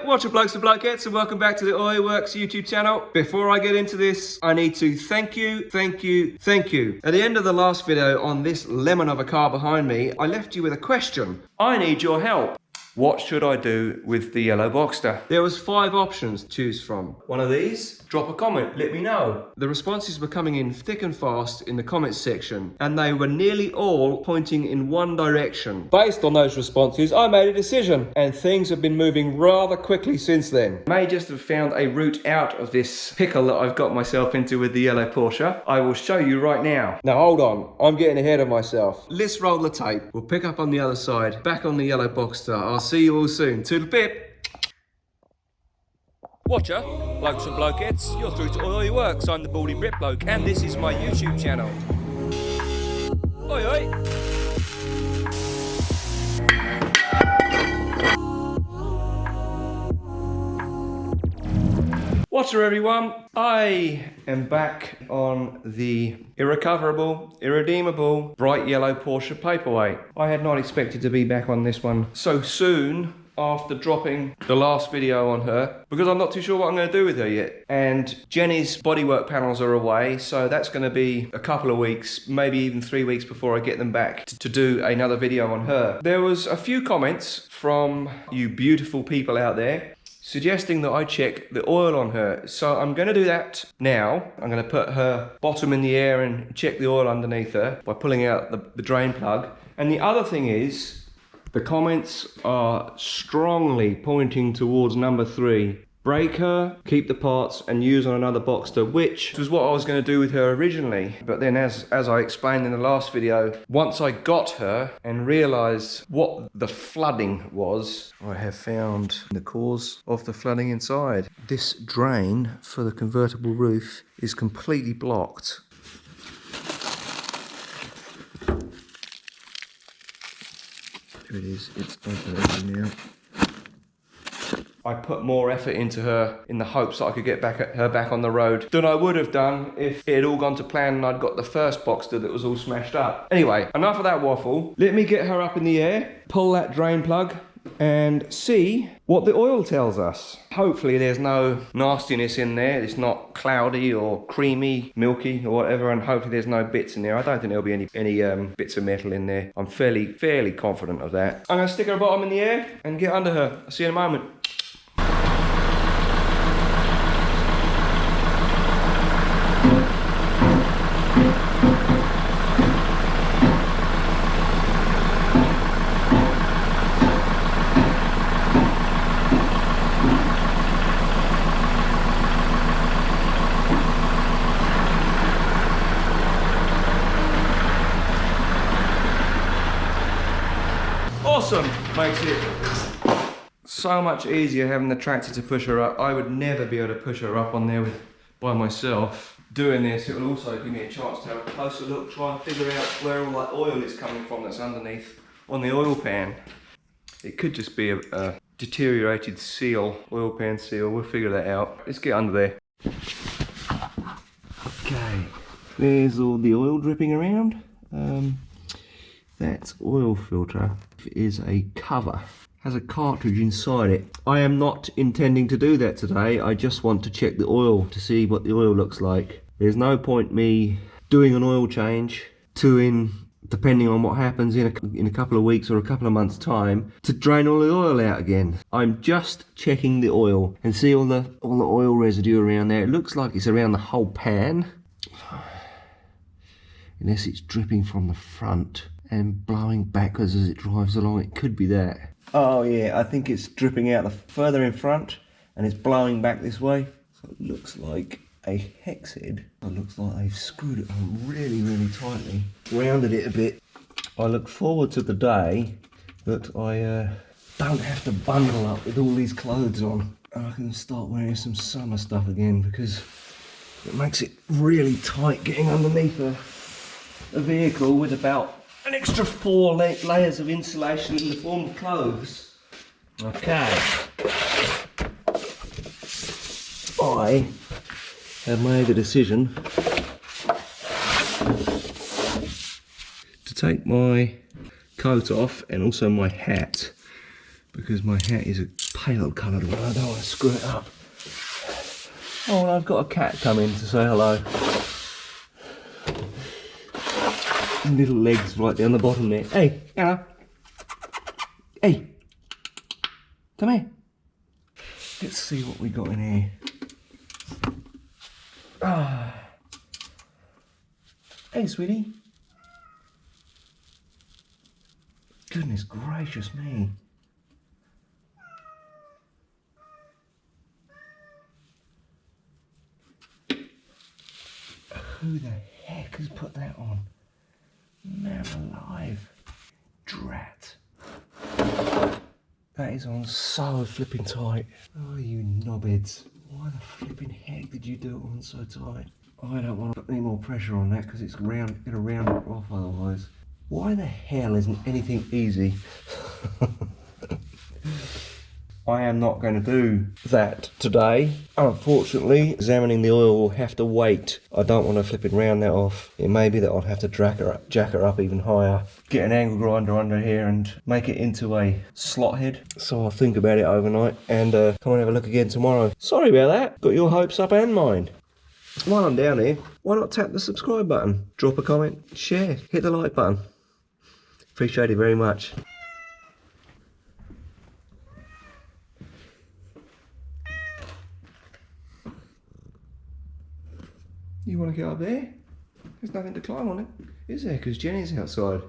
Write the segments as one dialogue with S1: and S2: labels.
S1: what's up blokes and blokettes, and welcome back to the ONNNN YouTube channel. Before I get into this, I need to thank you. At the end of the last video on this lemon of a car behind me, I left you with a question. I need your help. What should I do with the yellow Boxster? There was 5 options to choose from. One of these, drop a comment, let me know. The responses were coming in thick and fast in the comments section, and they were nearly all pointing in one direction. Based on those responses, I made a decision, and things have been moving rather quickly since then. I may just have found a route out of this pickle that I've got myself into with the yellow Porsche. I will show you right now. Now hold on, I'm getting ahead of myself. Let's roll the tape. We'll pick up on the other side, back on the yellow Boxster. I'll see you all soon. Toodle pip. Watcher, blokes and blokettes, you're through to IRRECOVERABLE. I'm the baldy Brit bloke, and this is my YouTube channel. Oi oi. Watcher everyone, I am back on the irrecoverable, irredeemable, bright yellow Porsche paperweight. I had not expected to be back on this one so soon after dropping the last video on her, because I'm not too sure what I'm going to do with her yet. And Jenny's bodywork panels are away, so that's going to be a couple of weeks, maybe even 3 weeks before I get them back to do another video on her. There was a few comments from you beautiful people out there suggesting that I check the oil on her. So I'm going to do that now. I'm going to put her bottom in the air and check the oil underneath her by pulling out the drain plug. And the other thing is, the comments are strongly pointing towards number 3. Break her, keep the parts, and use on another Boxster, which was what I was going to do with her originally. But then as I explained in the last video, once I got her and realised what the flooding was, I have found the cause of the flooding inside. This drain for the convertible roof is completely blocked. There it is, it's open now. I put more effort into her in the hopes that I could get her back on the road than I would have done if it had all gone to plan and I'd got the first Boxster that was all smashed up. Anyway, enough of that waffle. Let me get her up in the air, pull that drain plug, and see what the oil tells us. Hopefully there's no nastiness in there. It's not cloudy or creamy, milky or whatever, and hopefully there's no bits in there. I don't think there'll be any bits of metal in there. I'm fairly confident of that. I'm gonna stick her bottom in the air and get under her. I'll see you in a moment. Awesome, makes it so much easier having the tractor to push her up. I would never be able to push her up on there by myself. Doing this, it will also give me a chance to have a closer look, try and figure out where all that oil is coming from that's underneath on the oil pan. It could just be a deteriorated seal, oil pan seal. We'll figure that out. Let's get under there. Okay, there's all the oil dripping around. That oil filter is a cover, has a cartridge inside it. I am not intending to do that today. I just want to check the oil to see what the oil looks like. There's no point me doing an oil change depending on what happens in a couple of weeks or a couple of months time, to drain all the oil out again. I'm just checking the oil and see all the oil residue around there. It looks like it's around the whole pan, unless it's dripping from the front and blowing backwards as it drives along. It could be that. Oh yeah, I think it's dripping out the further in front and it's blowing back this way. So it looks like a hex head. It looks like they've screwed it on really tightly, rounded it a bit. I look forward to the day that I don't have to bundle up with all these clothes on and I can start wearing some summer stuff again, because it makes it really tight getting underneath a vehicle with about an extra 4 layers of insulation in the form of clothes. Okay. I have made the decision to take my coat off and also my hat, because my hat is a pale coloured one, I don't want to screw it up. Oh, and I've got a cat coming to say hello. Little legs right down the bottom there. Hey, hello. Hey, come here. Let's see what we got in here. Ah. Hey, sweetie. Goodness gracious me. Who the heck has put that on? Man alive. Drat. That is on so flipping tight. Oh, you knobheads. Why the flipping heck did you do it on so tight? I don't want to put any more pressure on that because it's gonna round it off otherwise. Why the hell isn't anything easy? I am not going to do that today. Unfortunately, examining the oil will have to wait. I don't want to flip it round that off. It may be that I'll have to jack her up even higher. Get an angle grinder under here and make it into a slot head. So I'll think about it overnight and come and have a look again tomorrow. Sorry about that. Got your hopes up and mine. While I'm down here, why not tap the subscribe button? Drop a comment, share, hit the like button. Appreciate it very much. You want to get up there? There's nothing to climb on it, is there? Because Jenny's outside.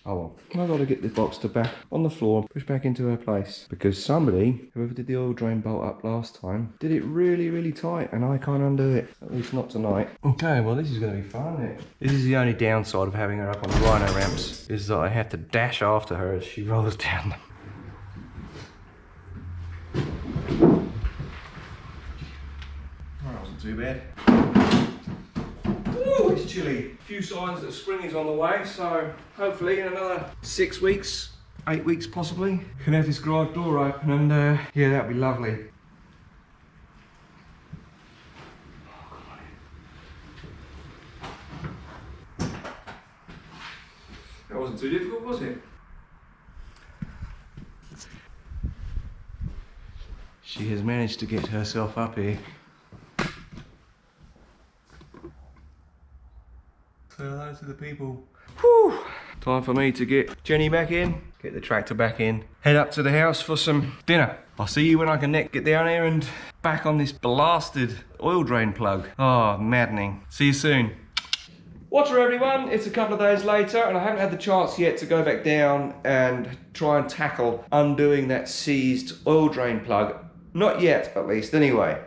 S1: Oh well, I've got to get the Boxster back on the floor, push back into her place. Because somebody, whoever did the oil drain bolt up last time, did it really, really tight and I can't undo it. At least not tonight. Okay, well this is going to be fun, isn't it? This is the only downside of having her up on rhino ramps, is that I have to dash after her as she rolls down them. Too bad. Ooh, it's chilly. A few signs that spring is on the way, so hopefully in another 6 weeks, 8 weeks possibly, can have this garage door open and yeah, that'd be lovely. That wasn't too difficult, was it? She has managed to get herself up here. So those are the people. Whew. Time for me to get Jenny back in, get the tractor back in, head up to the house for some dinner. I'll see you when I can get down here and back on this blasted oil drain plug. Oh, maddening. See you soon. Watcher everyone, it's a couple of days later and I haven't had the chance yet to go back down and try and tackle undoing that seized oil drain plug. Not yet, at least, anyway.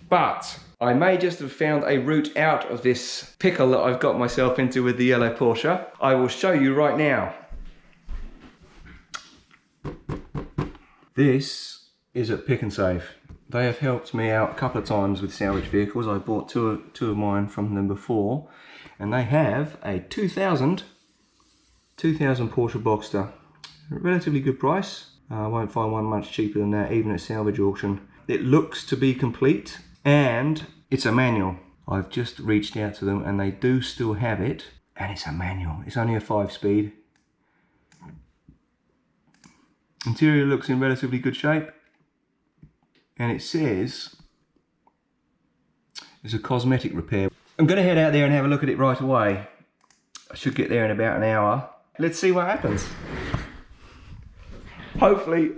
S1: But I may just have found a route out of this pickle that I've got myself into with the yellow Porsche. I will show you right now. This is at Pick and Save. They have helped me out a couple of times with salvage vehicles. I bought two of mine from them before, and they have a 2000 Porsche Boxster. Relatively good price. I won't find one much cheaper than that, even at salvage auction. It looks to be complete. And it's a manual. I've just reached out to them and they do still have it. And it's a manual. It's only a 5-speed. Interior looks in relatively good shape. And it says it's a cosmetic repair. I'm going to head out there and have a look at it right away. I should get there in about an hour. Let's see what happens. Hopefully,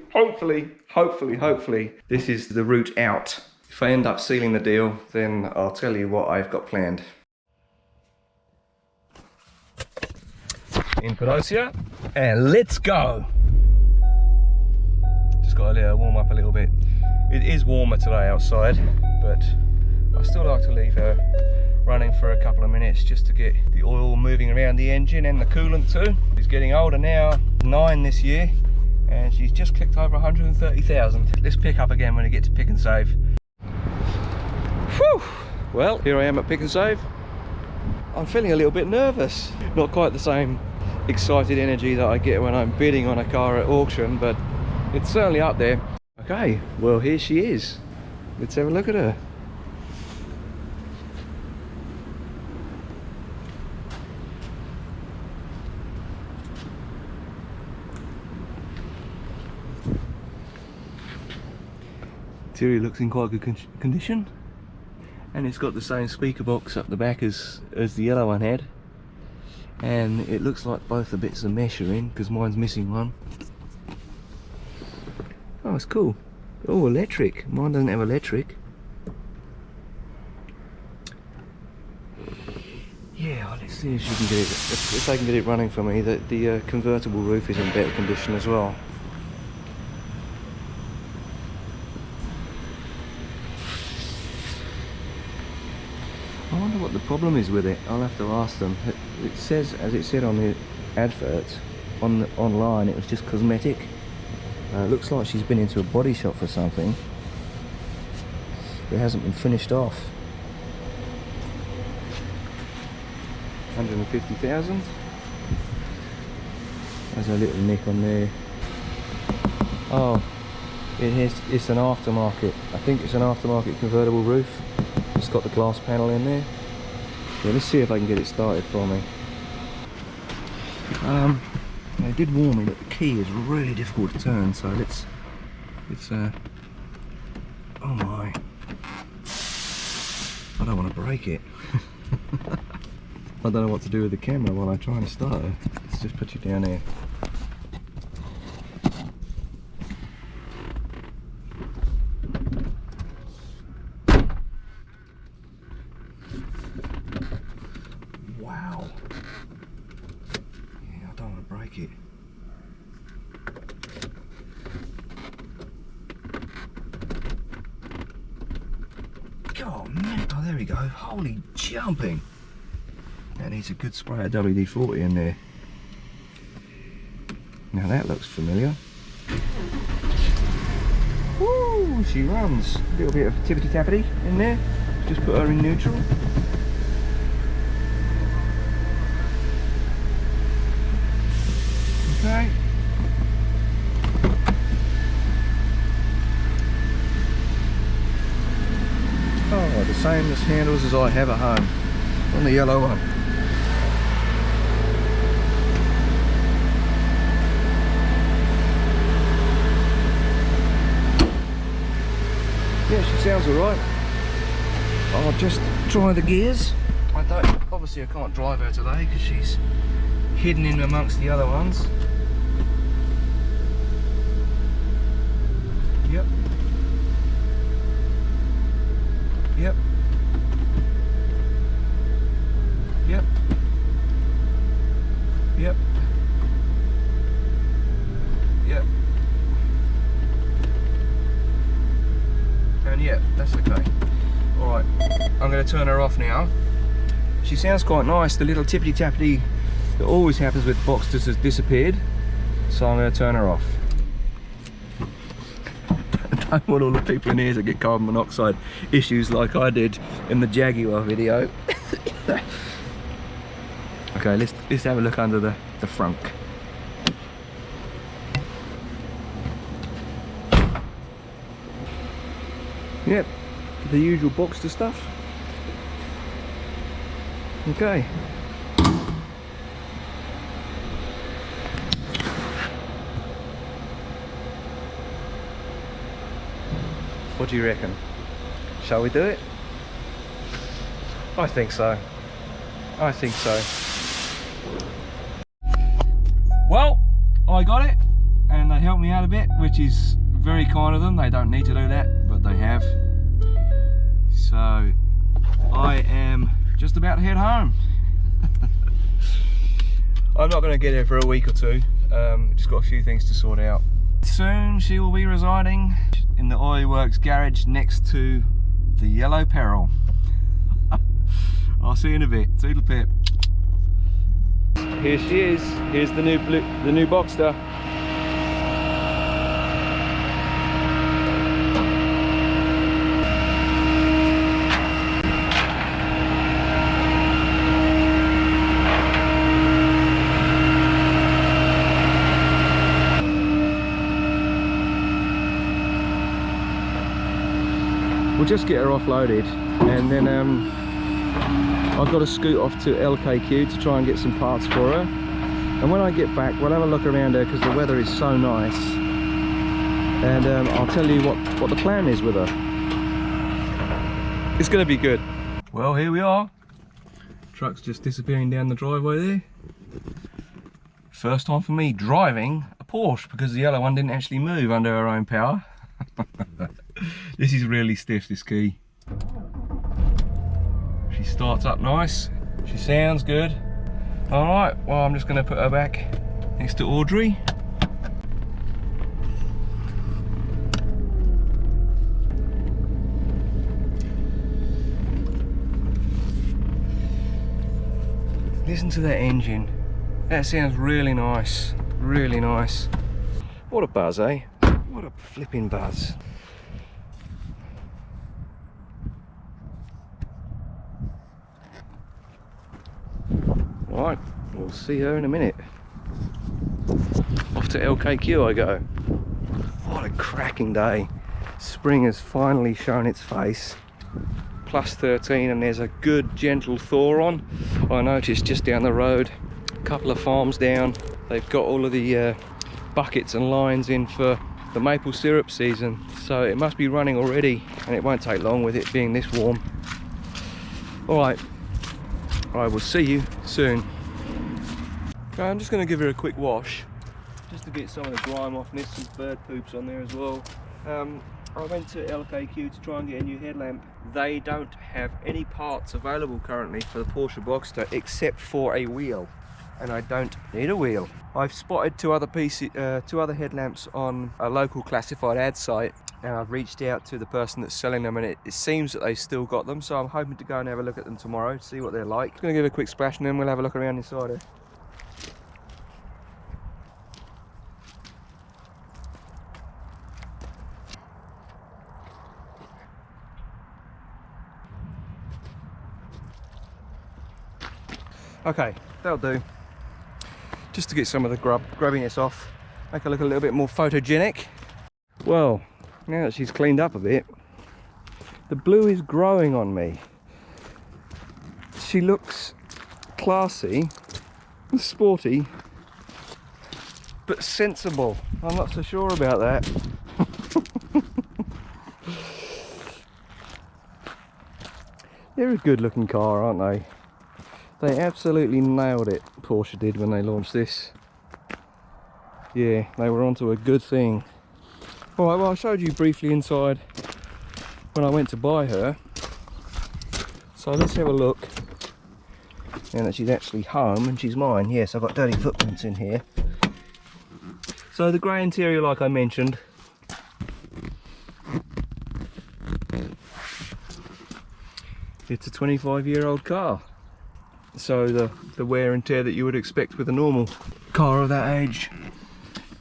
S1: this is the route out. If I end up sealing the deal, then I'll tell you what I've got planned. In Pedosia, and let's go! Just got to warm up a little bit. It is warmer today outside, but I still like to leave her running for a couple of minutes just to get the oil moving around the engine and the coolant too. She's getting older now, 9 this year, and she's just clicked over 130,000. Let's pick up again when we get to Pick and Save. Whew. Well, here I am at Pick and Save. I'm feeling a little bit nervous. Not quite the same excited energy that I get when I'm bidding on a car at auction, but it's certainly up there. Okay, well here she is. Let's have a look at her. Interior looks in quite good condition, and it's got the same speaker box up the back as the yellow one had, and it looks like both the bits of mesh are in because mine's missing one. Oh, it's cool. Oh, electric. Mine doesn't have electric. Yeah, let's see if she can get it. If they can get it running for me. The convertible roof is in better condition as well. I wonder what the problem is with it. I'll have to ask them. It says, as it said on the advert, online, it was just cosmetic. It looks like she's been into a body shop for something. It hasn't been finished off. 150,000. There's a little nick on there. Oh, it's an aftermarket. I think it's an aftermarket convertible roof. It's got the glass panel in there. Yeah, let's see if I can get it started for me. It did warn me that the key is really difficult to turn, so let's oh my, I don't want to break it. I don't know what to do with the camera while I try to start it. Let's just put you down there. Wow. Yeah, I don't want to break it. God, man. Oh, there we go. Holy jumping. That needs a good spray of WD-40 in there. Now that looks familiar. Woo, she runs. A little bit of tippity-tappity in there. Just put her in neutral. Okay. Oh, the same as handles as I have at home on the yellow one. Yeah, she sounds alright. I'll just try the gears. Obviously I can't drive her today because she's hidden in amongst the other ones. Yep. Yep. Yep. Yep. Yep. And yeah, that's okay. Alright, I'm going to turn her off now. She sounds quite nice. The little tippity-tappity that always happens with Boxsters has disappeared. So I'm going to turn her off. I don't want all the people in here to get carbon monoxide issues like I did in the Jaguar video. Okay, let's have a look under the frunk. Yep, the usual Boxster stuff. Okay. What do you reckon? Shall we do it? I think so. I think so. Well, I got it, and they helped me out a bit, which is very kind of them. They don't need to do that, but they have. So I am just about to head home. I'm not going to get here for a week or two. Just got a few things to sort out. Soon she will be residing in the Oil Works garage next to the Yellow Peril. I'll see you in a bit. Toodle pip. Here she is. Here's the new Boxster. We'll just get her offloaded, and then I've got to scoot off to LKQ to try and get some parts for her. And when I get back, we'll have a look around her because the weather is so nice. and I'll tell you what the plan is with her. It's going to be good. Well, here we are. Truck's just disappearing down the driveway there. First time for me driving a Porsche, because the yellow one didn't actually move under her own power. This is really stiff, this key. She starts up nice. She sounds good. Alright, well, I'm just going to put her back next to Audrey. Listen to that engine. That sounds really nice. Really nice. What a buzz, eh? What a flipping buzz. Right, we'll see her in a minute. Off to LKQ I go. What a cracking day. Spring has finally shown its face. Plus 13, and there's a good gentle thaw on. I noticed just down the road, a couple of farms down, they've got all of the buckets and lines in for the maple syrup season, so it must be running already, and it won't take long with it being this warm. Alright, I will see you soon. Okay, I'm just going to give her a quick wash just to get some of the grime off, and there's some bird poops on there as well. I went to LKQ to try and get a new headlamp. They don't have any parts available currently for the Porsche Boxster except for a wheel, and I don't need a wheel. I've spotted two other headlamps on a local classified ad site, and I've reached out to the person that's selling them, and it seems that they've still got them, so I'm hoping to go and have a look at them tomorrow to see what they're like. Just going to give a quick splash and then we'll have a look around inside her. Okay, that'll do. Just to get some of the grubbiness off, make her look a little bit more photogenic. Well, now that she's cleaned up a bit, the blue is growing on me. She looks classy, sporty, but sensible. I'm not so sure about that. They're a good looking car, aren't they? They absolutely nailed it, Porsche did, when they launched this. Yeah, they were onto a good thing. Alright, well, I showed you briefly inside when I went to buy her. So let's have a look. Now that she's actually home and she's mine. Yes, I've got dirty footprints in here. So the grey interior, like I mentioned. It's a 25-year-old car. So the wear and tear that you would expect with a normal car of that age.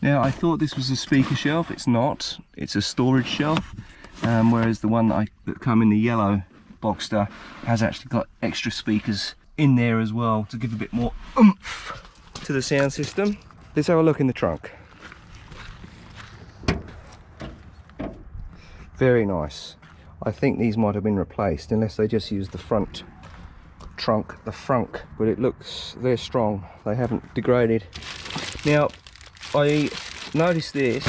S1: Now, I thought this was a speaker shelf. It's not. It's a storage shelf, whereas the one that come in the yellow Boxster has actually got extra speakers in there as well to give a bit more oomph to the sound system. Let's have a look in the trunk. Very nice. I think these might have been replaced, unless they just used the front trunk, the frunk, but it looks, they're strong, they haven't degraded. Now, I noticed this,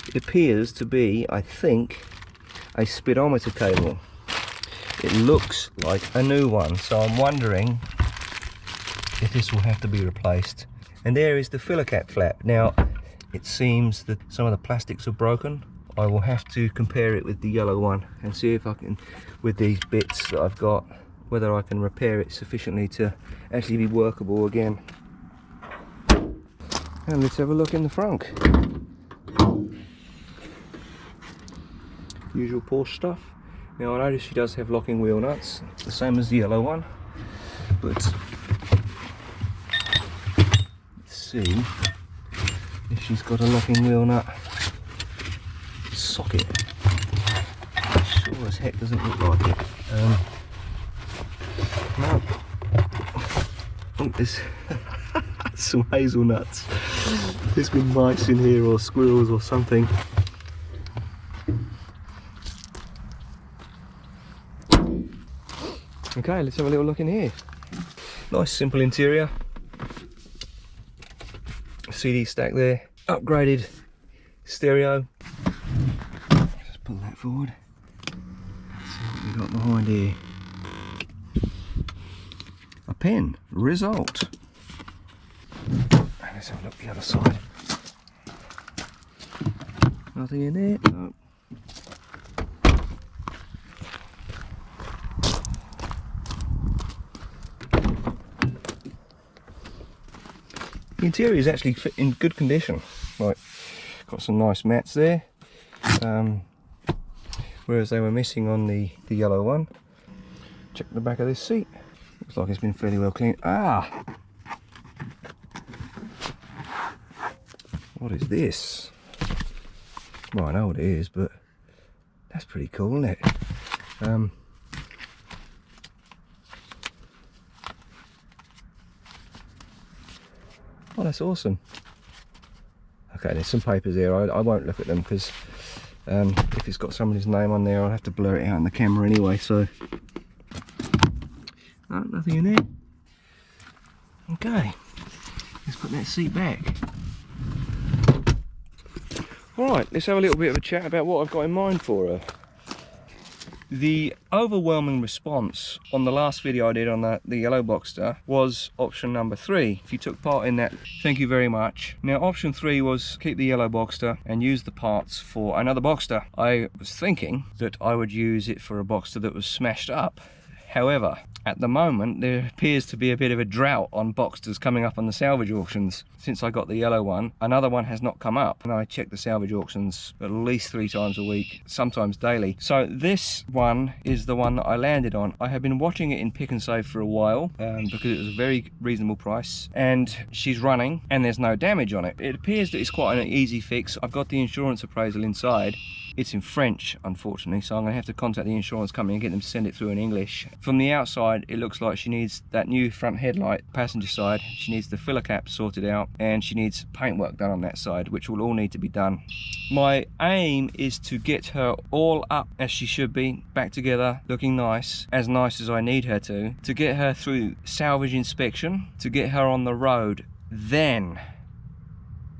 S1: it appears to be, I think, a speedometer cable. It looks like a new one, so I'm wondering if this will have to be replaced. And there is the filler cap flap. Now, it seems that some of the plastics are broken. I will have to compare it with the yellow one and see if I can, with these bits that I've got, whether I can repair it sufficiently to actually be workable again. And let's have a look in the front. Usual Porsche stuff. Now, I notice she does have locking wheel nuts, the same as the yellow one, but let's see if she's got a locking wheel nut socket. Sure as heck doesn't look like it. No. Oh, there's some hazelnuts. There's been mice in here, or squirrels or something. Okay, let's have a little look in here. Nice simple interior. CD stack there. Upgraded stereo. Just pull that forward. Let's see what we got behind here. A pen, result. Let's have a look at the other side. Nothing in there. No. The interior is actually in good condition. Like, got some nice mats there, whereas they were missing on the yellow one. Check the back of this seat. Looks like it's been fairly well cleaned. Ah! What is this? Well, I know what it is, but that's pretty cool, isn't it? Oh, that's awesome. Okay, there's some papers here. I won't look at them because if it's got somebody's name on there, I'll have to blur it out in the camera anyway. So, no, nothing in there. Okay, let's put that seat back. Alright, let's have a little bit of a chat about what I've got in mind for her. The overwhelming response on the last video I did on the yellow Boxster was option number 3. If you took part in that, thank you very much. Now, option 3 was keep the yellow Boxster and use the parts for another Boxster. I was thinking that I would use it for a Boxster that was smashed up. However, at the moment there appears to be a bit of a drought on Boxsters coming up on the salvage auctions. Since I got the yellow one, another one has not come up, and I check the salvage auctions at least 3 times a week, sometimes daily. So this one is the one that I landed on. I have been watching it in Pick and Save for a while because it was a very reasonable price, and she's running and there's no damage on it. It appears that it's quite an easy fix. I've got the insurance appraisal inside. It's in French, unfortunately, so I'm going to have to contact the insurance company and get them to send it through in English. From the outside, it looks like she needs that new front headlight, passenger side. She needs the filler cap sorted out, and she needs paintwork done on that side, which will all need to be done. My aim is to get her all up as she should be, back together, looking nice as I need her to get her through salvage inspection, to get her on the road. Then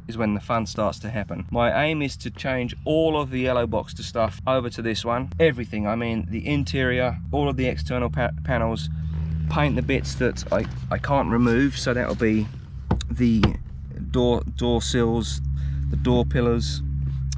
S1: is when the fun starts to happen. My aim is to change all of the yellow Boxster stuff over to this one. Everything, I mean the interior, all of the external panels, paint the bits that I can't remove, so that'll be the door sills, the door pillars,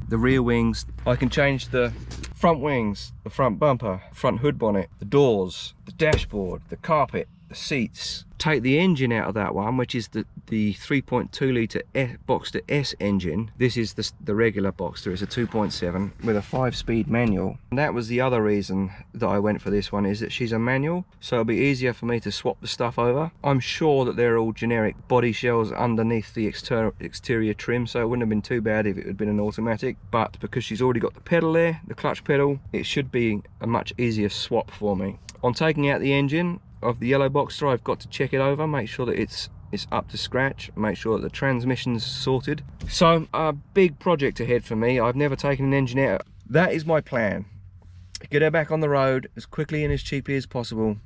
S1: the rear wings. I can change the front wings, the front bumper, front hood bonnet, the doors, the dashboard, the carpet, the seats. Take the engine out of that one, which is the 3.2 litre Boxster S engine. This is the regular Boxster. It's a 2.7 with a 5-speed manual. And that was the other reason that I went for this one, is that she's a manual, so it'll be easier for me to swap the stuff over. I'm sure that they're all generic body shells underneath the exterior trim, so it wouldn't have been too bad if it had been an automatic, but because she's already got the pedal there, the clutch pedal, it should be a much easier swap for me. On taking out the engine of the yellow Boxster, I've got to check it over, make sure that it's up to scratch, make sure that the transmission's sorted. So a big project ahead for me. I've never taken an engine out. That is my plan. Get her back on the road as quickly and as cheaply as possible,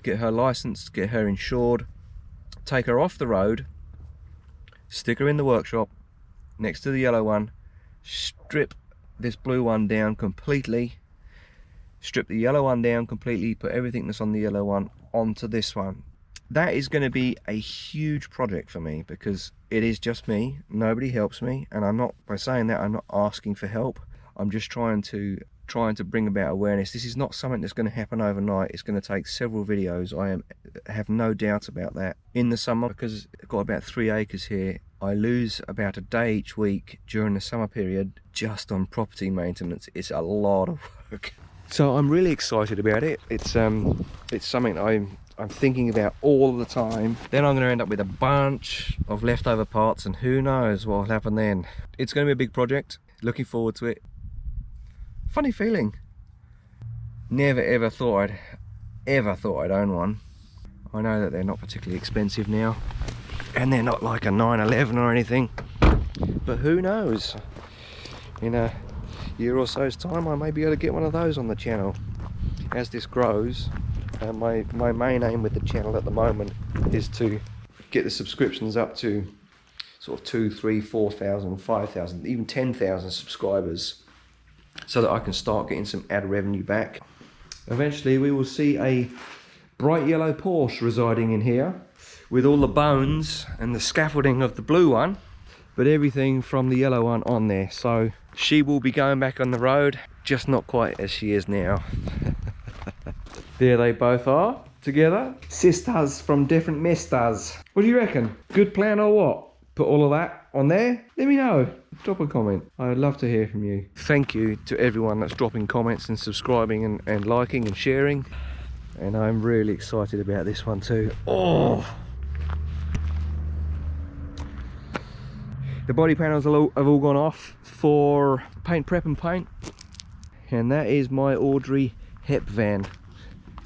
S1: get her licensed, get her insured, take her off the road, stick her in the workshop next to the yellow one, strip this blue one down completely, strip the yellow one down completely, put everything that's on the yellow one onto this one. That is going to be a huge project for me because it is just me, nobody helps me, and I'm not, by saying that, I'm not asking for help. I'm just trying to bring about awareness. This is not something that's going to happen overnight. It's going to take several videos. I have no doubt about that. In the summer, because I've got about 3 acres here, I lose about a day each week during the summer period just on property maintenance. It's a lot of work. So I'm really excited about it. It's something I'm thinking about all the time. Then I'm going to end up with a bunch of leftover parts, and who knows what will happen then. It's going to be a big project. Looking forward to it. Funny feeling. Never ever thought I'd own one. I know that they're not particularly expensive now, and they're not like a 911 or anything, but who knows, in a year or so's time I may be able to get one of those on the channel as this grows. My main aim with the channel at the moment is to get the subscriptions up to sort of 2, 3, 4,000, 5,000, even 10,000 subscribers, so that I can start getting some ad revenue back. Eventually we will see a bright yellow Porsche residing in here, with all the bones and the scaffolding of the blue one, but everything from the yellow one on there. So she will be going back on the road, just not quite as she is now. There they both are together, sisters from different misters. What do you reckon? Good plan or what? Put all of that on there? Let me know. Drop a comment. I'd love to hear from you. Thank you to everyone that's dropping comments and subscribing and liking and sharing. And I'm really excited about this one too. Oh! The body panels have all gone off for paint prep and paint. And that is my Audrey Hep van.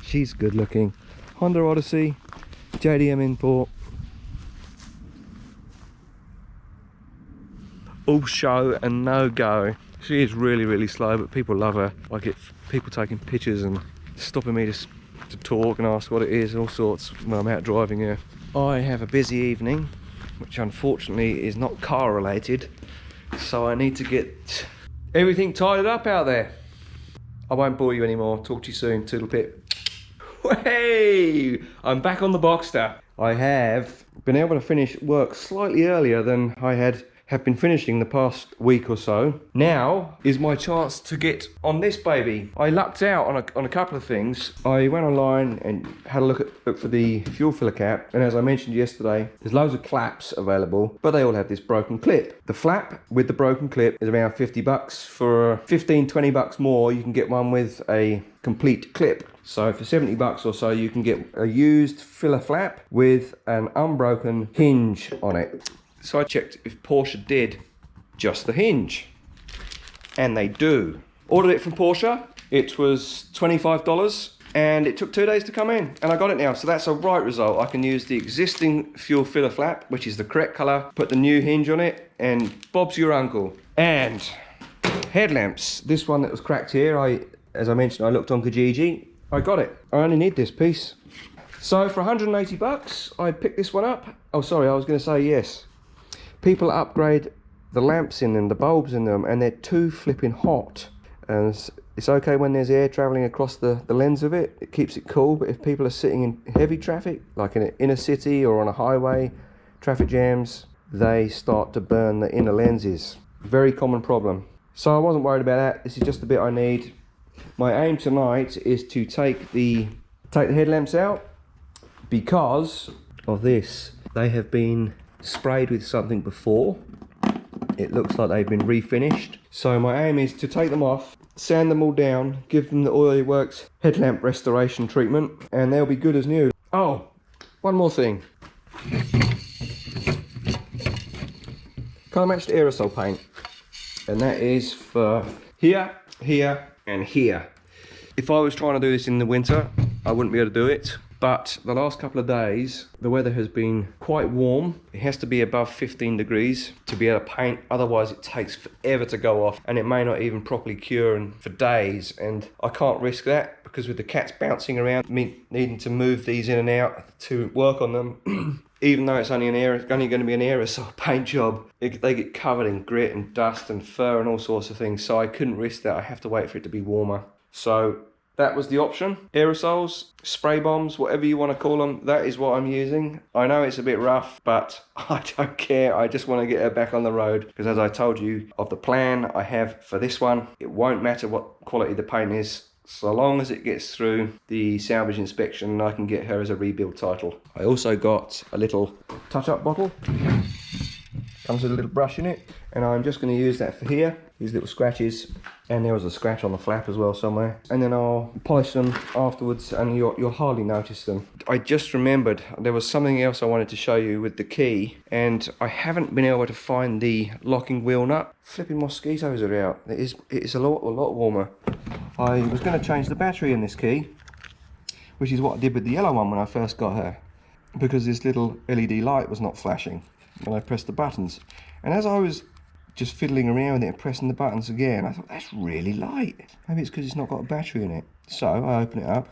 S1: She's good looking. Honda Odyssey, JDM import. All show and no go. She is really, really slow, but people love her. I get people taking pictures and stopping me to talk and ask what it is and all sorts when I'm out driving her. I have a busy evening, which unfortunately is not car related, so I need to get everything tidied up out there. I won't bore you anymore. Talk to you soon. Toodle pip. Hey! I'm back on the Boxster. I have been able to finish work slightly earlier than I have been finishing the past week or so. Now is my chance to get on this baby. I lucked out on a couple of things. I went online and had a look for the fuel filler cap, and as I mentioned yesterday, there's loads of claps available, but they all have this broken clip. The flap with the broken clip is around 50 bucks. For 15, 20 bucks more, you can get one with a complete clip. So for 70 bucks or so, you can get a used filler flap with an unbroken hinge on it. So I checked if Porsche did just the hinge, and they do. Ordered it from Porsche. It was $25 and it took 2 days to come in, and I got it now. So that's a right result. I can use the existing fuel filler flap, which is the correct color, put the new hinge on it, and Bob's your uncle. And headlamps. This one that was cracked here, as I mentioned, I looked on Kijiji. I got it. I only need this piece. So for 180 bucks, I picked this one up. Oh, sorry, I was going to say yes. People upgrade the lamps in them, the bulbs in them, and they're too flipping hot. And it's okay when there's air traveling across the lens of it. It keeps it cool, but if people are sitting in heavy traffic, like in an inner city or on a highway, traffic jams, they start to burn the inner lenses. Very common problem. So I wasn't worried about that. This is just the bit I need. My aim tonight is to take the headlamps out because of this. They have been sprayed with something before. It looks like they've been refinished. So my aim is to take them off, sand them all down, give them the Oily Works headlamp restoration treatment, and they'll be good as new. Oh, one more thing. Colour matched aerosol paint, and that is for here, here, and here. If I was trying to do this in the winter, I wouldn't be able to do it. But the last couple of days, the weather has been quite warm. It has to be above 15 degrees to be able to paint. Otherwise, it takes forever to go off, and it may not even properly cure for days. And I can't risk that because with the cats bouncing around, me needing to move these in and out to work on them, even though it's only going to be an aerosol paint job, they get covered in grit and dust and fur and all sorts of things. So I couldn't risk that. I have to wait for it to be warmer. So that was the option. Aerosols, spray bombs, whatever you want to call them, that is what I'm using. I know it's a bit rough, but I don't care. I just want to get her back on the road because, as I told you, of the plan I have for this one, it won't matter what quality the paint is, so long as it gets through the salvage inspection, I can get her as a rebuild title. I also got a little touch-up bottle. Comes with a little brush in it, and I'm just going to use that for here, these little scratches, and there was a scratch on the flap as well somewhere, and then I'll polish them afterwards and you'll hardly notice them. I just remembered there was something else I wanted to show you with the key, and I haven't been able to find the locking wheel nut. Flipping mosquitoes are out. It is a lot warmer. I was going to change the battery in this key, which is what I did with the yellow one when I first got her, because this little LED light was not flashing when I pressed the buttons. And as I was just fiddling around with it and pressing the buttons again, I thought, that's really light. Maybe it's because it's not got a battery in it. So I open it up,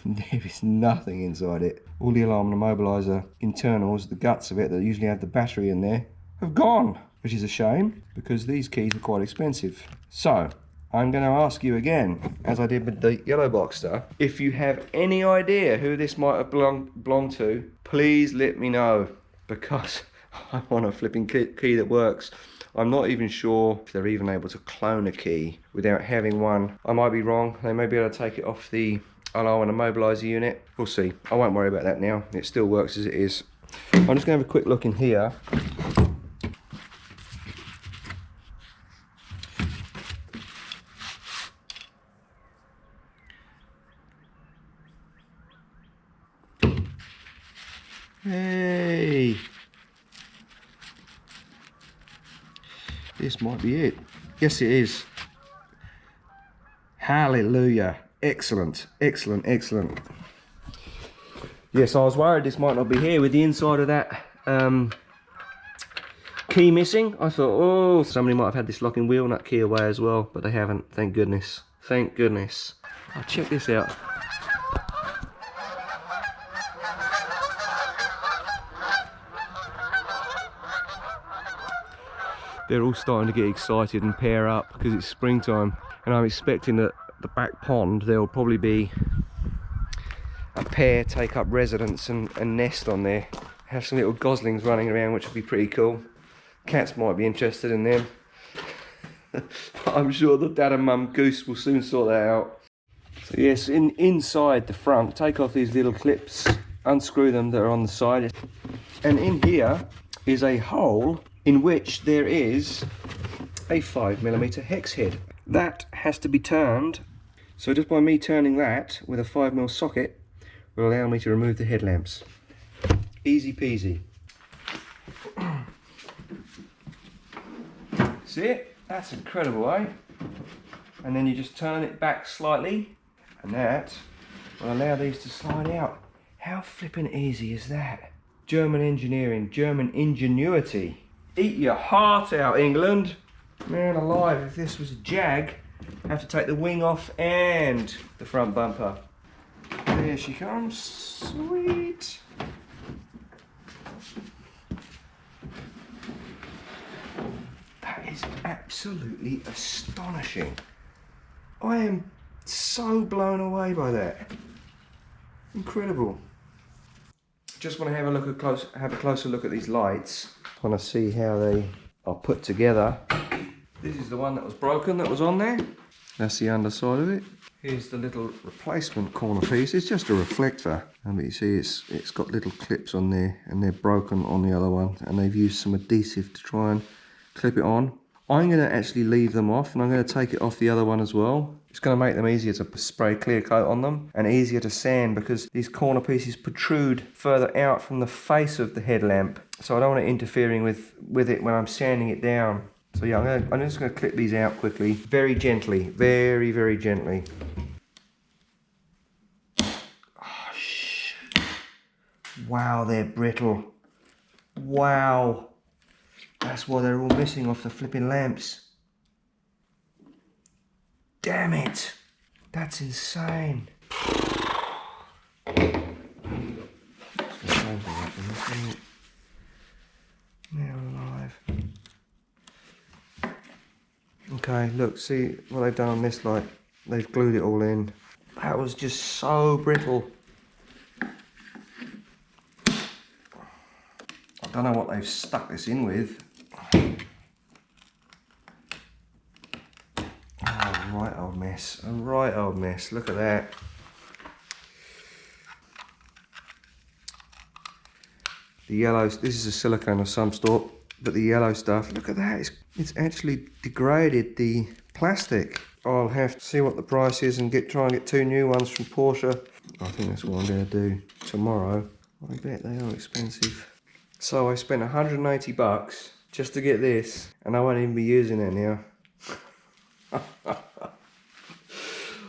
S1: and there is nothing inside it. All the alarm and immobiliser internals, the guts of it that usually have the battery in there, have gone, which is a shame because these keys are quite expensive. So I'm going to ask you again, as I did with the yellow Boxster, if you have any idea who this might have belonged to, please let me know, because I want a flipping key that works. I'm not even sure if they're even able to clone a key without having one. I might be wrong. They may be able to take it off the alloy and immobiliser unit. We'll see. I won't worry about that now. It still works as it is. I'm just going to have a quick look in here. Hey, this might be it. Yes, it is. Hallelujah. Excellent, excellent, excellent. Yes, I was worried this might not be here with the inside of that key missing. I thought, oh, somebody might have had this locking wheel nut key away as well, but they haven't. Thank goodness. Thank goodness. Oh, check this out. They're all starting to get excited and pair up because it's springtime, and I'm expecting that the back pond there will probably be a pair take up residence and nest on there. Have some little goslings running around, which would be pretty cool. Cats might be interested in them. I'm sure the dad and mum goose will soon sort that out. So yes, inside the front, take off these little clips, unscrew them that are on the side, and in here is a hole in which there is a 5mm hex head. That has to be turned, so just by me turning that with a 5mm socket will allow me to remove the headlamps. Easy peasy. See it? That's incredible, eh? And then you just turn it back slightly, and that will allow these to slide out. How flippin' easy is that? German engineering, German ingenuity. Eat your heart out, England. Man alive, if this was a Jag, I'd have to take the wing off and the front bumper. There she comes. Sweet. That is absolutely astonishing. I am so blown away by that. Incredible. Just want to have a closer look at these lights. Want to see how they are put together. This is the one that was broken that was on there. That's the underside of it. Here's the little replacement corner piece. It's just a reflector. But you see it's got little clips on there, and they're broken on the other one, and they've used some adhesive to try and clip it on. I'm going to actually leave them off, and I'm going to take it off the other one as well. It's going to make them easier to spray clear coat on them and easier to sand, because these corner pieces protrude further out from the face of the headlamp, so I don't want it interfering with it when I'm sanding it down. So yeah, I'm just going to clip these out quickly, very gently, very, very gently. Oh, shit. Wow, they're brittle. Wow. That's why they're all missing off the flipping lamps. Damn it. That's insane. Now alive. Okay, look, see what they've done on this light. They've glued it all in. That was just so brittle. I don't know what they've stuck this in with. Oh, right old mess. A right old mess. Look at that. The yellows, this is a silicone of some sort, but the yellow stuff, look at that, it's actually degraded the plastic. I'll have to see what the price is and try and get 2 new ones from Porsche. I think that's what I'm going to do tomorrow. I bet they are expensive. So I spent 180 bucks just to get this, and I won't even be using it now.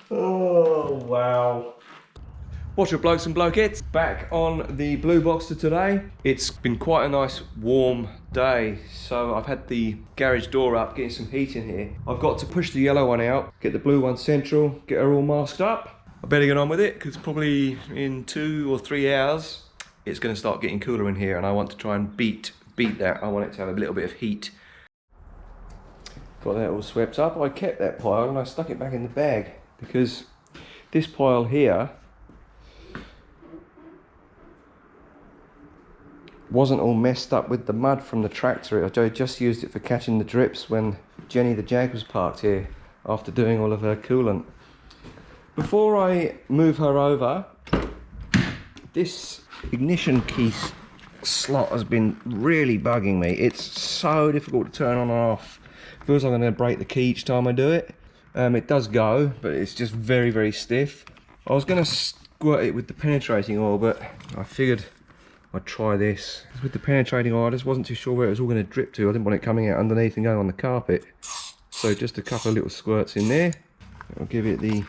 S1: Oh, wow. What's your blokes and blokettes? Back on the blue Boxster today. It's been quite a nice warm day, so I've had the garage door up, getting some heat in here. I've got to push the yellow one out, get the blue one central, get her all masked up. I better get on with it, because probably in 2 or 3 hours it's going to start getting cooler in here, and I want to try and beat beat that. I want it to have a little bit of heat. Got that all swept up. I kept that pile and I stuck it back in the bag because this pile here wasn't all messed up with the mud from the tractor. I just used it for catching the drips when Jenny the Jag was parked here after doing all of her coolant. Before I move her over, this ignition key slot has been really bugging me. It's so difficult to turn on and off. Feels like I'm going to break the key each time I do it. It does go, but it's just very, very stiff. I was going to squirt it with the penetrating oil, but I figured I'd try this. With the penetrating oil, I just wasn't too sure where it was all going to drip to. I didn't want it coming out underneath and going on the carpet. So just a couple of little squirts in there. I'll give it the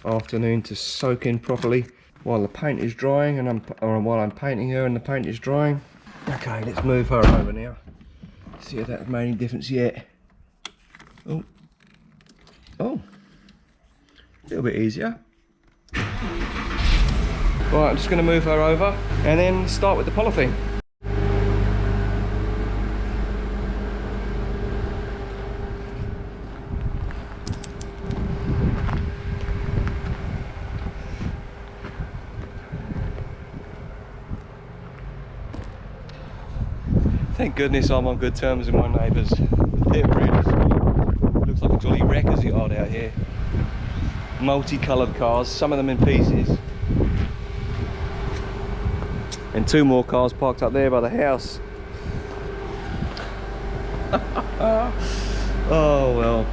S1: afternoon to soak in properly while the paint is drying, and while I'm painting her and the paint is drying. Okay, let's move her over now. See if that's made any difference yet. Oh, a little bit easier. Right, I'm just going to move her over and then start with the polythene. Thank goodness I'm on good terms with my neighbours. They're really small. Looks like a jolly wrecker's yard out here. Multicoloured cars, some of them in pieces. And two more cars parked up there by the house. Oh well.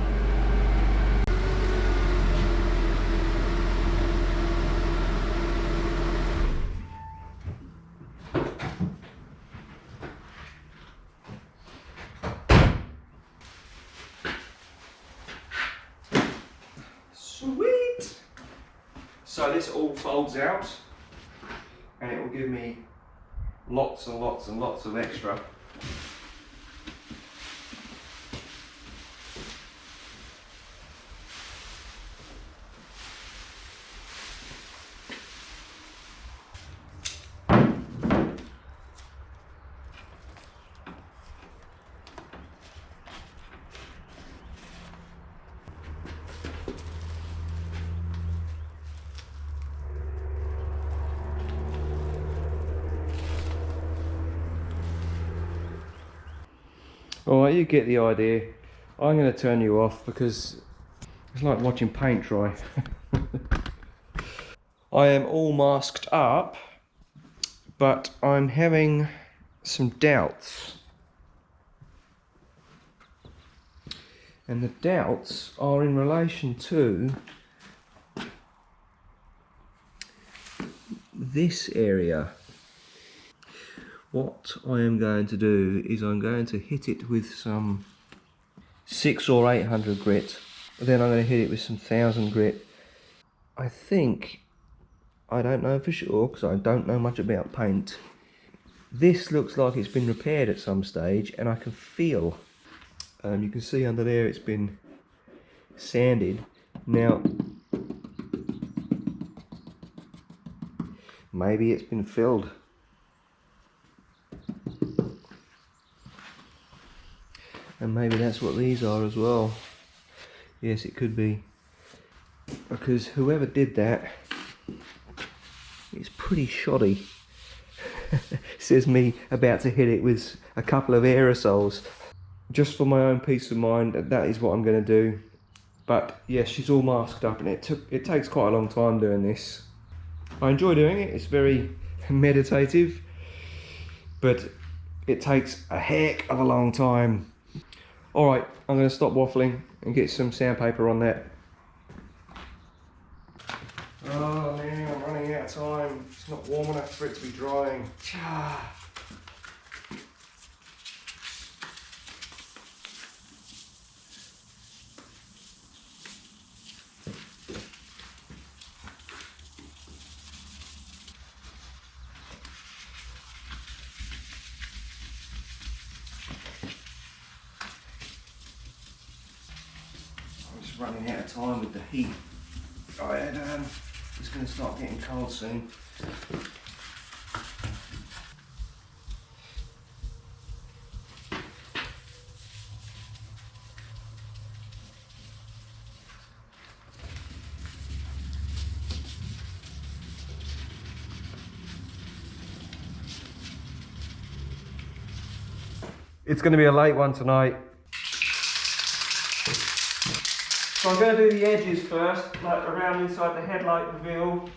S1: Sweet! So this all folds out and it will give me lots and lots and lots of extra. Alright, you get the idea. I'm going to turn you off because it's like watching paint dry. I am all masked up, but I'm having some doubts. And the doubts are in relation to this area. What I am going to do is I'm going to hit it with some 600 or 800 grit. Then I'm going to hit it with some 1000 grit. I think, I don't know for sure because I don't know much about paint. This looks like it's been repaired at some stage and I can feel, you can see under there it's been sanded. Now, maybe it's been filled. And maybe that's what these are as well. Yes, it could be. Because whoever did that, it's pretty shoddy. Says me about to hit it with a couple of aerosols. Just for my own peace of mind, that is what I'm going to do. But yes, she's all masked up and it takes quite a long time doing this. I enjoy doing it, it's very meditative. But it takes a heck of a long time. Alright, I'm going to stop waffling and get some sandpaper on that. Oh man, I'm running out of time. It's not warm enough for it to be drying. Running out of time with the heat. It's going to start getting cold soon. It's going to be a late one tonight. So I'm going to do the edges first, like around inside the headlight reveal.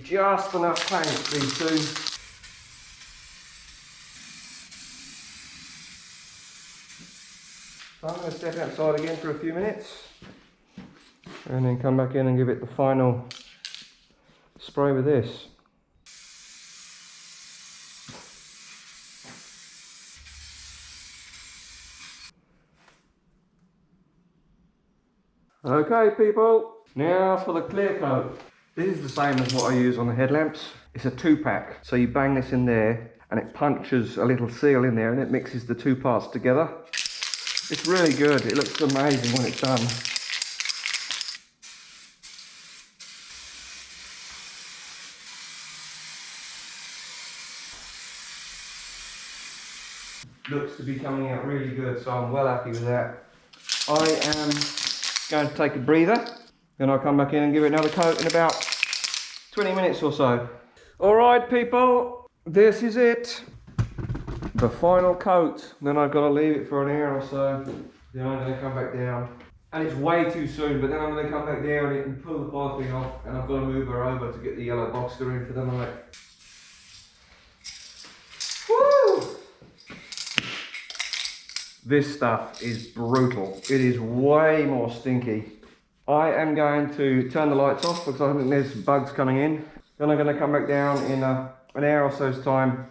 S1: Just enough paint, these two. So I'm going to step outside again for a few minutes and then come back in and give it the final spray with this. Okay people, now for the clear coat. This is the same as what I use on the headlamps. It's a 2-pack. So you bang this in there and it punches a little seal in there and it mixes the two parts together. It's really good. It looks amazing when it's done. Looks to be coming out really good, so I'm well happy with that. I am going to take a breather. Then I'll come back in and give it another coat in about 20 minutes or so. All right, people, this is it. The final coat. Then I've got to leave it for an hour or so. Then I'm going to come back down. And it's way too soon, but then I'm going to come back down and pull the polythene off, and I've got to move her over to get the yellow Boxster in for the night. Woo! This stuff is brutal. It is way more stinky. I am going to turn the lights off because I think there's bugs coming in. Then I'm going to come back down in an hour or so's time,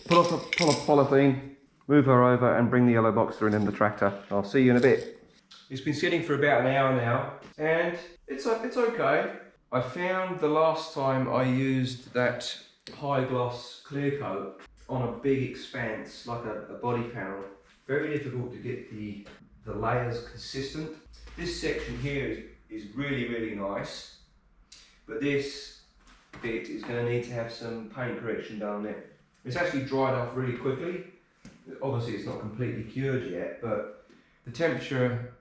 S1: pull off a polythene, move her over and bring the yellow Boxster in the tractor. I'll see you in a bit. It's been sitting for about an hour now and it's okay. I found the last time I used that high gloss clear coat on a big expanse like a body panel, very difficult to get the layers consistent. This section here is really, really nice, but this bit is going to need to have some paint correction done on it. It's actually dried off really quickly. Obviously it's not completely cured yet, but the temperature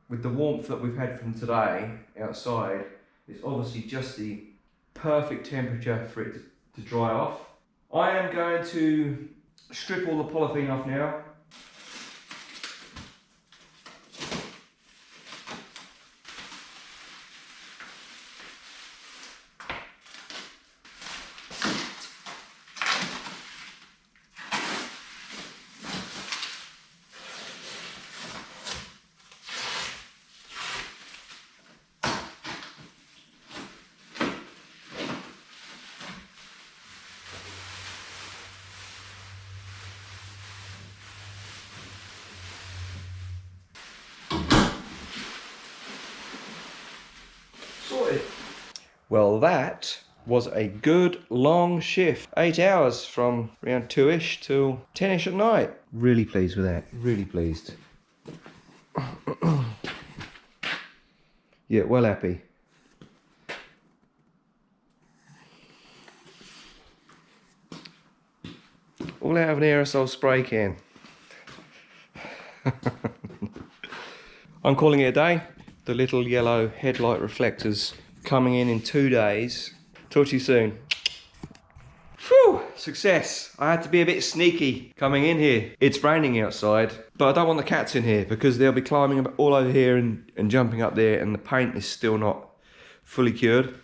S1: with the warmth that we've had from today outside is obviously just the perfect temperature for it to dry off. I am going to strip all the polythene off now. Well, that was a good long shift. 8 hours from around 2-ish till 10-ish at night. Really pleased with that, really pleased. Yeah, well happy. All out of an aerosol spray can. I'm calling it a day. The little yellow headlight reflectors coming in 2 days. Talk to you soon. Whew, success. I had to be a bit sneaky coming in here. It's raining outside, but I don't want the cats in here because they'll be climbing all over here and jumping up there, and the paint is still not fully cured.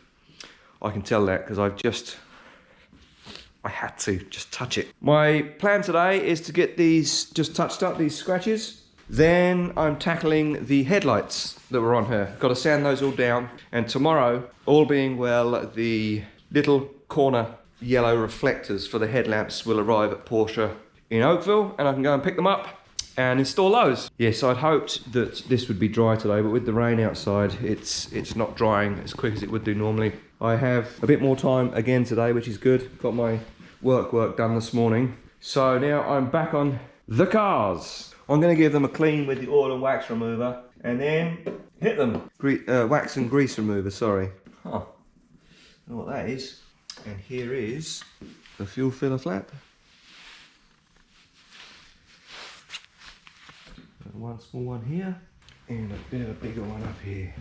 S1: I can tell that because I had to just touch it. My plan today is to get these just touched up, these scratches. Then I'm tackling the headlights that were on her. Got to sand those all down. And tomorrow, all being well, the little corner yellow reflectors for the headlamps will arrive at Porsche in Oakville, and I can go and pick them up and install those. Yes, I'd hoped that this would be dry today, but with the rain outside, it's not drying as quick as it would do normally. I have a bit more time again today, which is good. Got my work done this morning. So now I'm back on the cars. I'm going to give them a clean with the oil and wax remover and then hit them. Wax and grease remover, sorry. Huh. know what that is. And here is the fuel filler flap. One small one here, and a bit of a bigger one up here.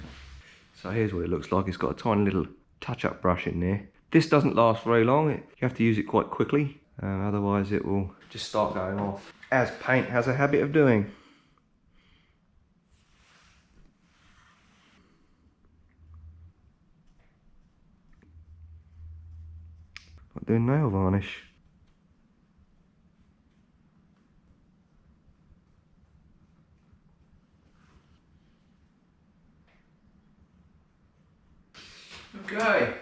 S1: So here's what it looks like. It's got a tiny little touch-up brush in there. This doesn't last very long. You have to use it quite quickly, otherwise it will just start going off, as paint has a habit of doing. Like doing nail varnish. Okay,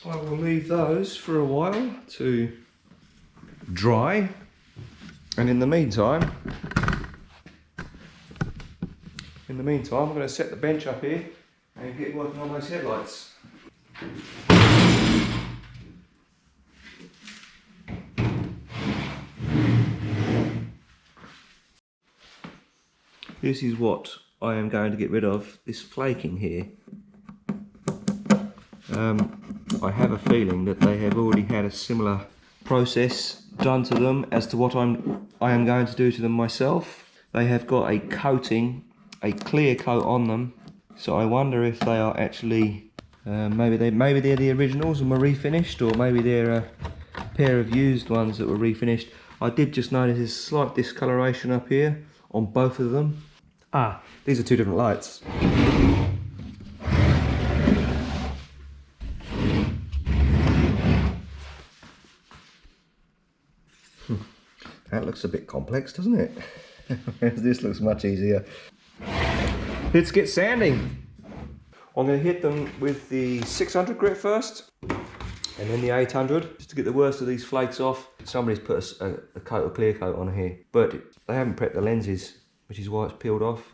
S1: I will leave those for a while to dry, and in the meantime I'm going to set the bench up here and get working on those headlights. This is what I am going to get rid of, this flaking here. I have a feeling that they have already had a similar process done to them as to what I am going to do to them myself. They have got a coating, a clear coat on them, so I wonder if they are actually maybe they're the originals and were refinished, or maybe they're a pair of used ones that were refinished. I did just notice a slight discoloration up here on both of them. Ah, these are two different lights. That looks a bit complex, doesn't it? This looks much easier. Let's get sanding. I'm going to hit them with the 600 grit first, and then the 800, just to get the worst of these flakes off. Somebody's put a coat of clear coat on here, but they haven't prepped the lenses, which is why it's peeled off.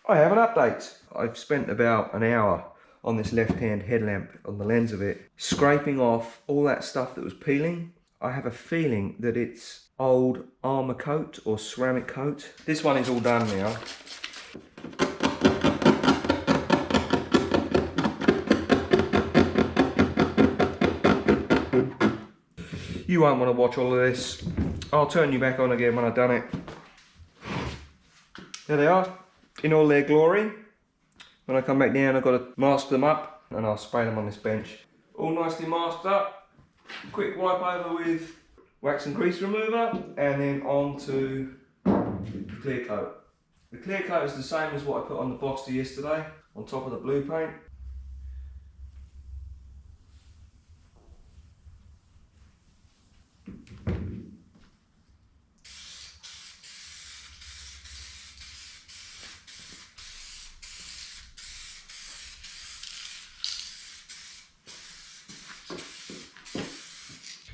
S1: I have an update. I've spent about an hour on this left-hand headlamp, on the lens of it, scraping off all that stuff that was peeling. I have a feeling that it's old armour coat or ceramic coat. This one is all done now. You won't want to watch all of this. I'll turn you back on again when I've done it. There they are, in all their glory. When I come back down, I've got to mask them up, and I'll spray them on this bench. All nicely masked up. Quick wipe over with wax and grease remover, and then on to the clear coat. The clear coat is the same as what I put on the Boxster yesterday, on top of the blue paint.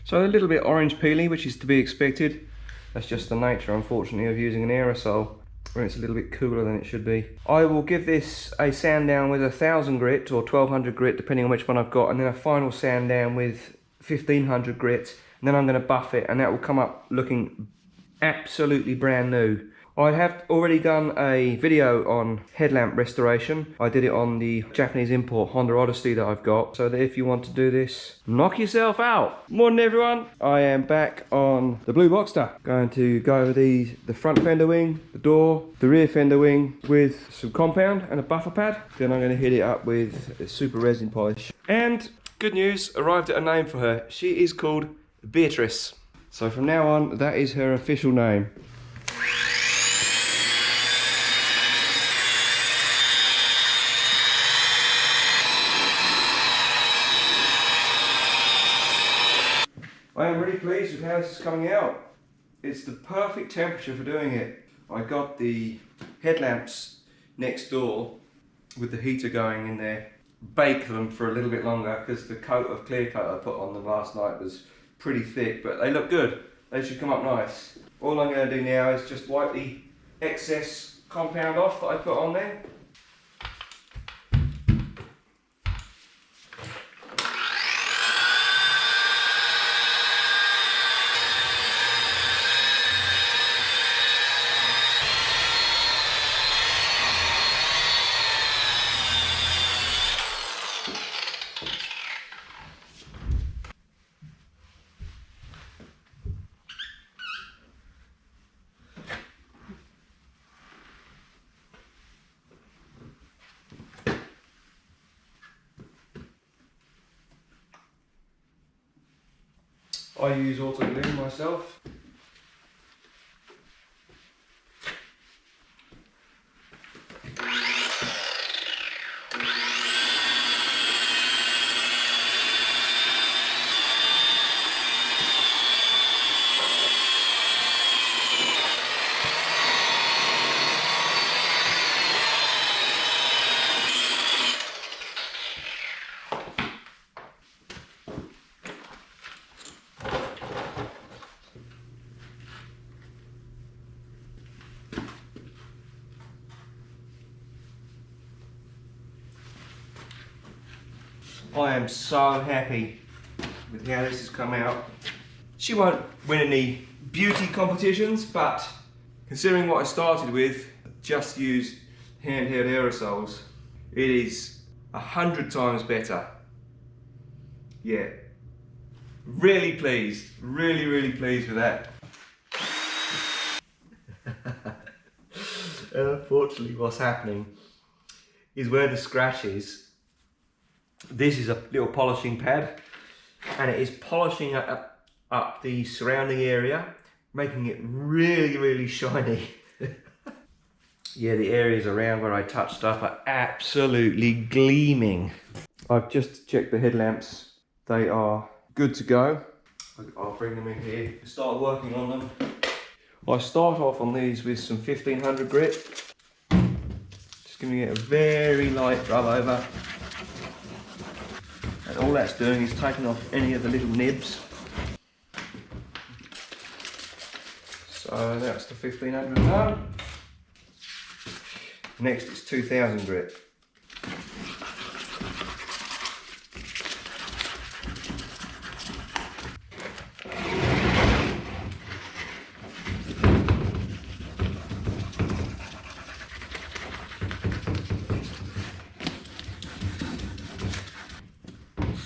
S1: So a little bit orange peely, which is to be expected. That's just the nature, unfortunately, of using an aerosol when it's a little bit cooler than it should be. I will give this a sand down with 1000 grit or 1200 grit, depending on which one I've got, and then a final sand down with 1500 grit, and then I'm going to buff it, and that will come up looking absolutely brand new. I have already done a video on headlamp restoration. I did it on the Japanese import Honda Odyssey that I've got, so that if you want to do this, knock yourself out. Morning everyone, I am back on the blue Boxster. Going to go over the front fender wing, the door, the rear fender wing with some compound and a buffer pad. Then I'm going to hit it up with a super resin polish. And good news, arrived at a name for her. She is called Beatrice. So from now on, that is her official name. I am really pleased with how this is coming out. It's the perfect temperature for doing it. I got the headlamps next door with the heater going in there, bake them for a little bit longer because the coat of clear coat I put on them last night was pretty thick, but they look good. They should come up nice. All I'm going to do now is just wipe the excess compound off that I put on there. I use auto glue myself. I am so happy with how this has come out. She won't win any beauty competitions, but considering what I started with, just used handheld aerosols, it is 100 times better. Yeah, really pleased, really pleased with that. And unfortunately what's happening is where the scratch is, this is a little polishing pad, and it is polishing up the surrounding area, making it really shiny. Yeah, the areas around where I touched up are absolutely gleaming. I've just checked the headlamps. They are good to go. I'll bring them in here to start working on them. I start off on these with some 1500 grit. Just giving it a very light rub over. And all that's doing is taking off any of the little nibs. So that's the 1500 done. Next it's 2000 grit.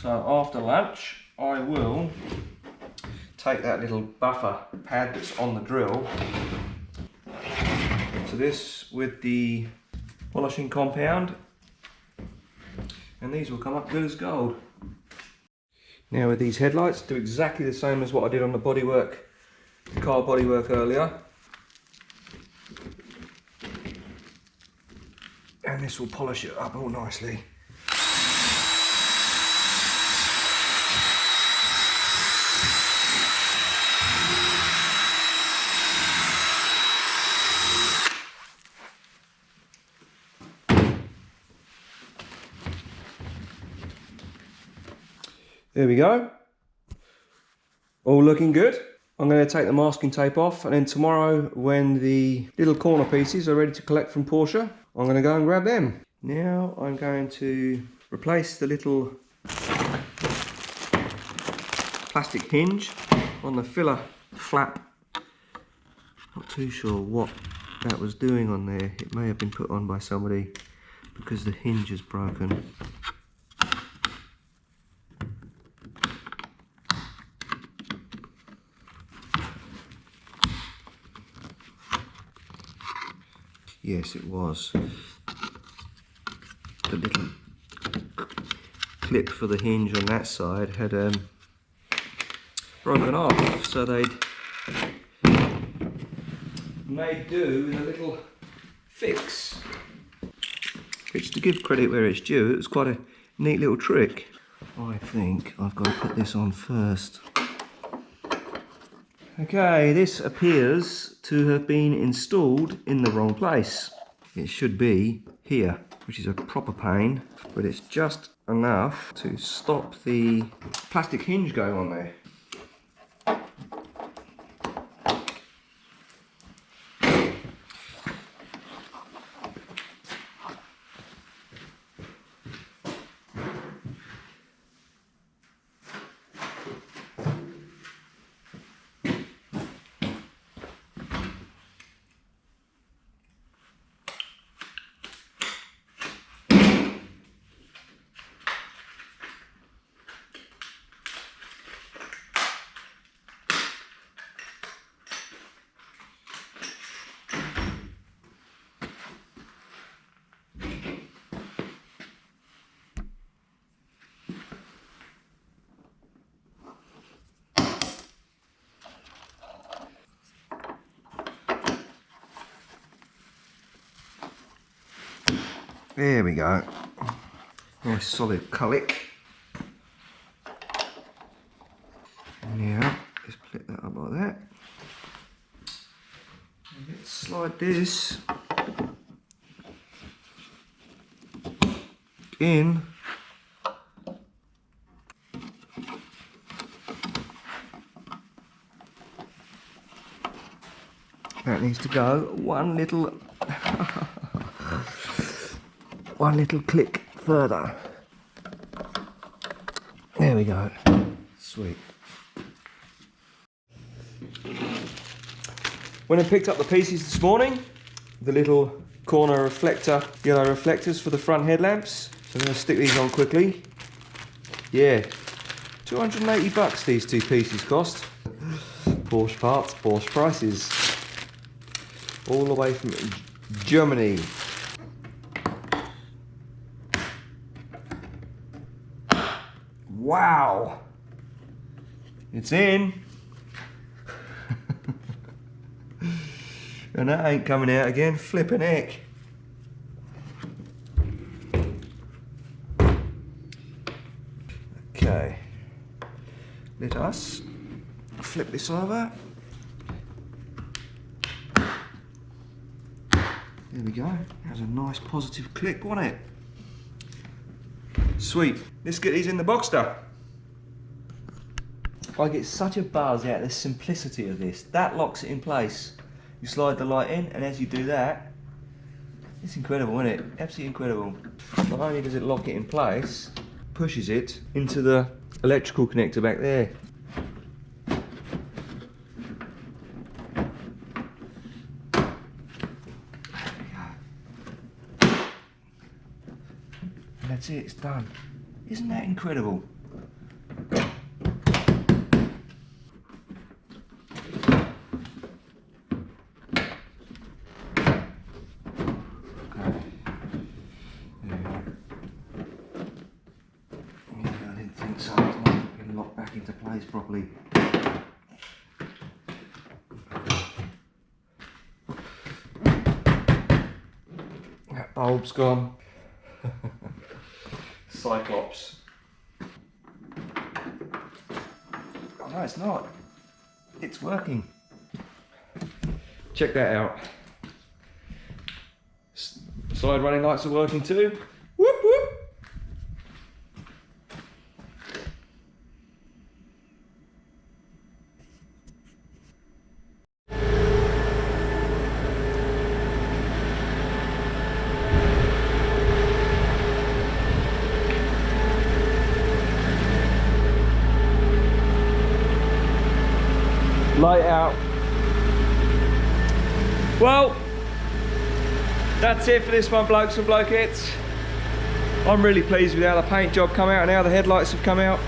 S1: So after lunch, I will take that little buffer pad that's on the drill into this with the polishing compound, and these will come up good as gold. Now with these headlights, do exactly the same as what I did on the bodywork, the car bodywork earlier. And this will polish it up all nicely. There we go, all looking good. I'm going to take the masking tape off, and then tomorrow when the little corner pieces are ready to collect from Porsche, I'm going to go and grab them. Now I'm going to replace the little plastic hinge on the filler flap. Not too sure what that was doing on there. It may have been put on by somebody because the hinge is broken. Yes, it was. The little clip for the hinge on that side had broken off, so they'd made do with a little fix. Which, to give credit where it's due, it was quite a neat little trick. I think I've got to put this on first. Okay, this appears to have been installed in the wrong place. It should be here, which is a proper pain, but it's just enough to stop the plastic hinge going on there. There we go. Nice solid click. Now, just flip that up like that. And let's slide this in. That needs to go one little click further. There we go. Sweet. When I picked up the pieces this morning, the little corner reflector, yellow reflectors for the front headlamps. So I'm going to stick these on quickly. Yeah, 280 bucks these two pieces cost. Porsche parts, Porsche prices. All the way from Germany. Wow! It's in! And that ain't coming out again, flippin' heck. Okay. Let us flip this over. There we go. That was a nice positive click, wasn't it? Sweet. Let's get these in the Boxster. I get such a buzz out of the simplicity of this. That locks it in place. You slide the light in, and as you do that, it's incredible, isn't it? Absolutely incredible. Not only does it lock it in place, pushes it into the electrical connector back there. And that's it, it's done. Isn't that incredible? Properly. That bulb's gone. Cyclops. Oh no, it's not. It's working. Check that out. Side running lights are working too. Whoop whoop. Light out. Well, that's it for this one, blokes and blokettes. I'm really pleased with how the paint job come out and how the headlights have come out.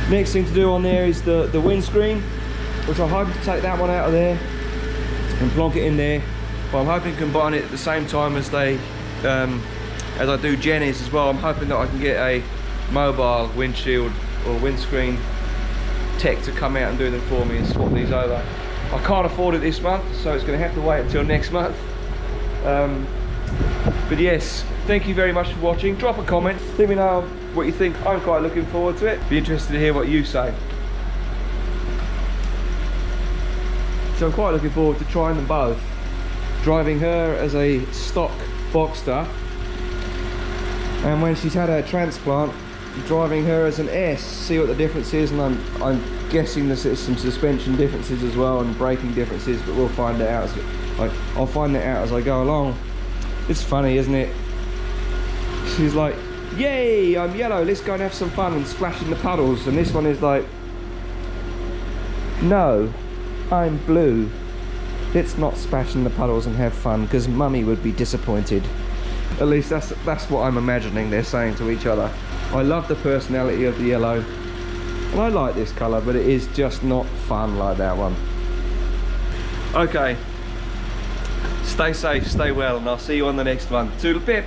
S1: Next thing to do on there is the windscreen, which I'm hoping to take that one out of there and plonk it in there. But I'm hoping to combine it at the same time as they, as I do Jenny's as well. I'm hoping that I can get a mobile windshield or windscreen tech to come out and do them for me and swap these over. I can't afford it this month, so it's going to have to wait until next month. But yes, thank you very much for watching. Drop a comment, let me know what you think. I'm quite looking forward to it. Be interested to hear what you say. So I'm quite looking forward to trying them both. Driving her as a stock Boxster, and when she's had her transplant, driving her as an S, see what the difference is. And I'm guessing there's some suspension differences as well and braking differences, but we'll find it out. I'll find that out as I go along. It's funny, isn't it? She's like, yay, I'm yellow, let's go and have some fun and splash in the puddles. And this one is like, no, I'm blue, let's not splash in the puddles and have fun because mummy would be disappointed. At least that's what I'm imagining they're saying to each other. I love the personality of the yellow, and I like this colour, but it is just not fun like that one. Okay, stay safe, stay well, and I'll see you on the next one. Toodle pip.